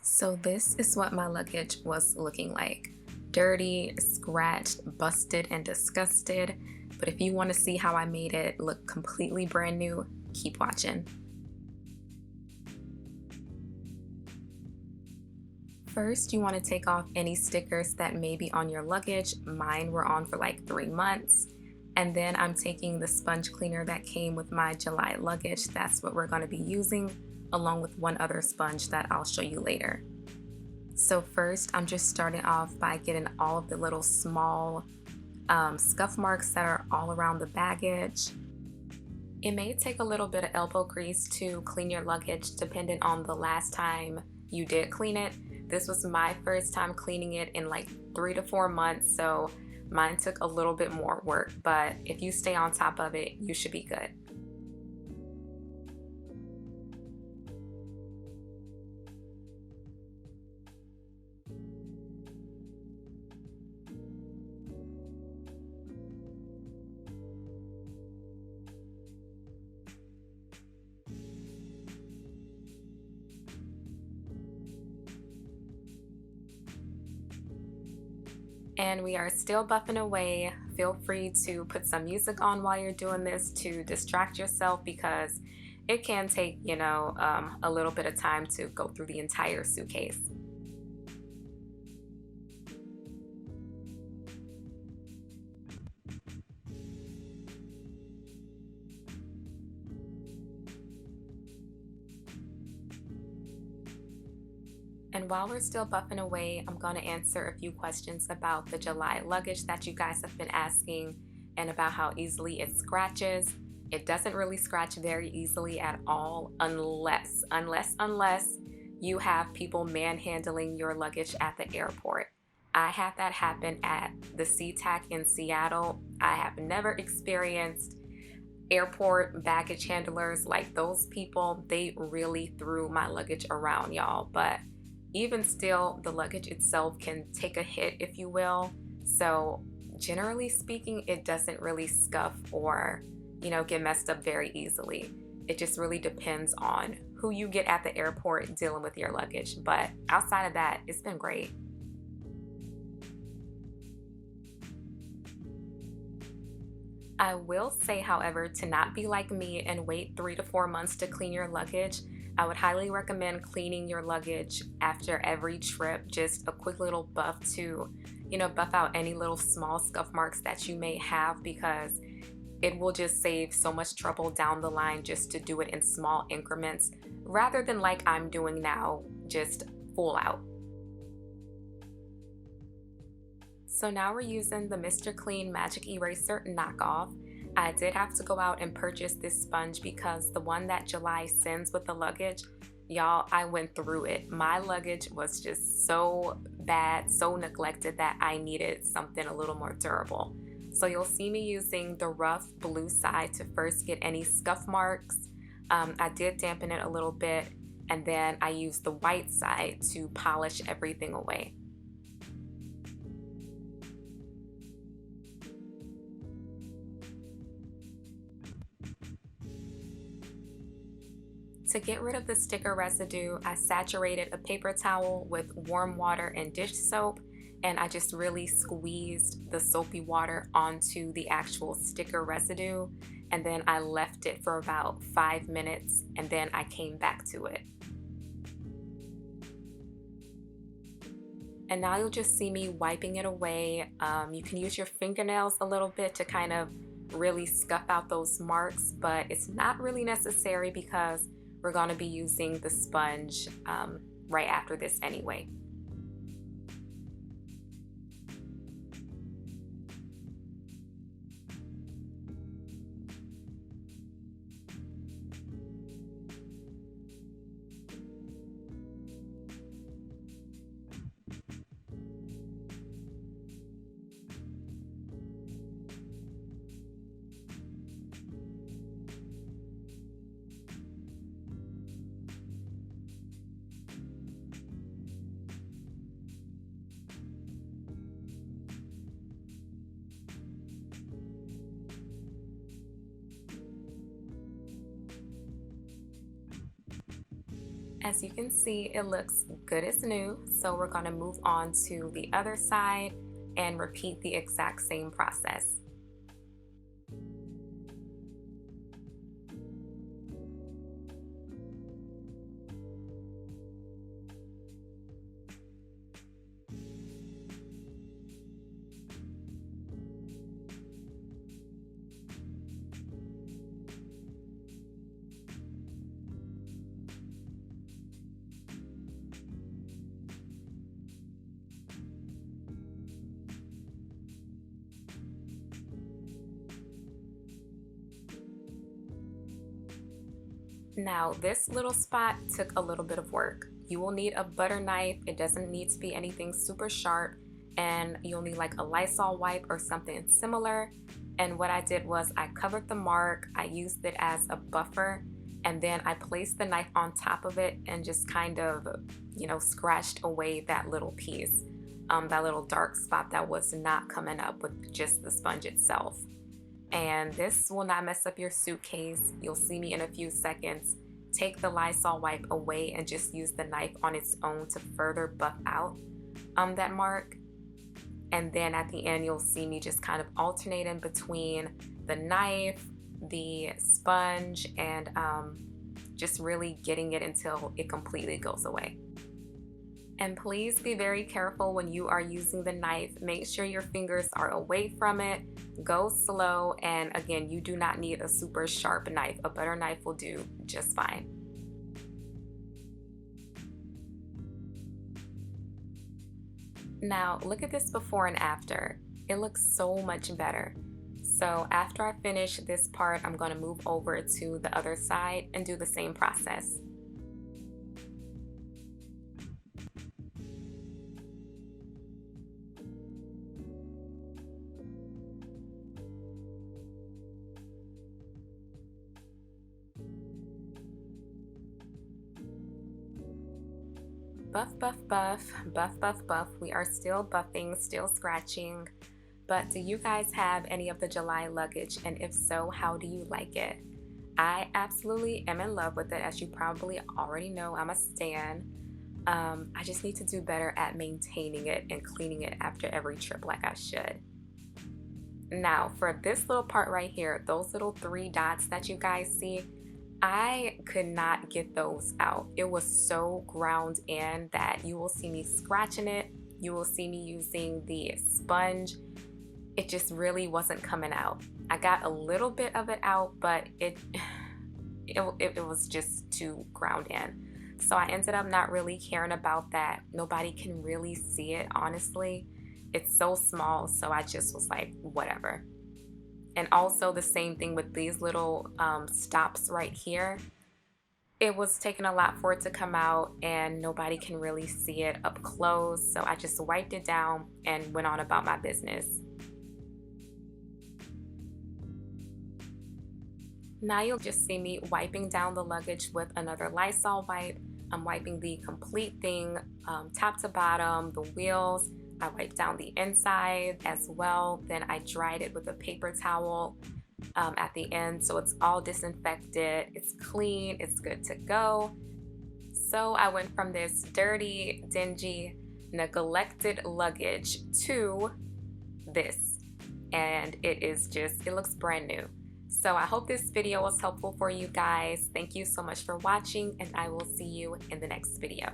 So this is what my luggage was looking like. Dirty, scratched, busted, and disgusted. But if you want to see how I made it look completely brand new, keep watching. First, you want to take off any stickers that may be on your luggage. Mine were on for like 3 months. And then I'm taking the sponge cleaner that came with my July luggage. That's what we're going to be using, along with one other sponge that I'll show you later. So first, I'm just starting off by getting all of the little small scuff marks that are all around the baggage. It may take a little bit of elbow grease to clean your luggage depending on the last time you did clean it. This was my first time cleaning it in like 3 to 4 months, so mine took a little bit more work, but if you stay on top of it, you should be good. And we are still buffing away. Feel free to put some music on while you're doing this to distract yourself because it can take, a little bit of time to go through the entire suitcase. And while we're still buffing away, I'm going to answer a few questions about the July luggage that you guys have been asking and about how easily it scratches. It doesn't really scratch very easily at all unless you have people manhandling your luggage at the airport. I had that happen at the SeaTac in Seattle. I have never experienced airport baggage handlers like those people. They really threw my luggage around, y'all, but even still, the luggage itself can take a hit, if you will. So generally speaking, it doesn't really scuff or, get messed up very easily. It just really depends on who you get at the airport dealing with your luggage. But outside of that, it's been great. I will say, however, to not be like me and wait 3 to 4 months to clean your luggage. I would highly recommend cleaning your luggage after every trip, just a quick little buff to, buff out any little small scuff marks that you may have because it will just save so much trouble down the line just to do it in small increments rather than like I'm doing now, just full out. So now we're using the Mr. Clean Magic Eraser knockoff. I did have to go out and purchase this sponge because the one that July sends with the luggage, y'all, I went through it. My luggage was just so bad, so neglected that I needed something a little more durable. So you'll see me using the rough blue side to first get any scuff marks. I did dampen it a little bit, and then I used the white side to polish everything away. To get rid of the sticker residue, I saturated a paper towel with warm water and dish soap, and I just really squeezed the soapy water onto the actual sticker residue, and then I left it for about 5 minutes, and then I came back to it. And now you'll just see me wiping it away. You can use your fingernails a little bit to kind of really scuff out those marks, but it's not really necessary because we're going to be using the sponge right after this anyway. As you can see, it looks good as new, so we're going to move on to the other side and repeat the exact same process. Now, this little spot took a little bit of work. You will need a butter knife. It doesn't need to be anything super sharp, and you'll need like a Lysol wipe or something similar. And what I did was I covered the mark, I used it as a buffer, and then I placed the knife on top of it and just kind of, scratched away that little piece, that little dark spot that was not coming up with just the sponge itself. And this will not mess up your suitcase. You'll see me in a few seconds take the Lysol wipe away and just use the knife on its own to further buff out that mark. And then at the end, you'll see me just kind of alternating between the knife, the sponge, and just really getting it until it completely goes away. And please be very careful when you are using the knife. Make sure your fingers are away from it. Go slow. And again, you do not need a super sharp knife. A butter knife will do just fine. Now, look at this before and after. It looks so much better. So after I finish this part, I'm going to move over to the other side and do the same process. Buff, buff, buff, buff, buff, buff. We are still buffing, still scratching. But do you guys have any of the July luggage? And if so, how do you like it? I absolutely am in love with it. As you probably already know, I'm a stan. I just need to do better at maintaining it and cleaning it after every trip like I should. Now, for this little part right here, those little 3 dots that you guys see, I could not get those out. It was so ground in that you will see me scratching it. You will see me using the sponge. It just really wasn't coming out. I got a little bit of it out, but it was just too ground in. So I ended up not really caring about that. Nobody can really see it, honestly. It's so small, so I just was like, whatever. And also the same thing with these little stops right here. It was taking a lot for it to come out and nobody can really see it up close. So I just wiped it down and went on about my business. Now you'll just see me wiping down the luggage with another Lysol wipe. I'm wiping the complete thing, top to bottom, the wheels. I wiped down the inside as well. Then I dried it with a paper towel at the end, so it's all disinfected, it's clean, it's good to go. So I went from this dirty, dingy, neglected luggage to this, and it looks brand new. So I hope this video was helpful for you guys. Thank you so much for watching, and I will see you in the next video.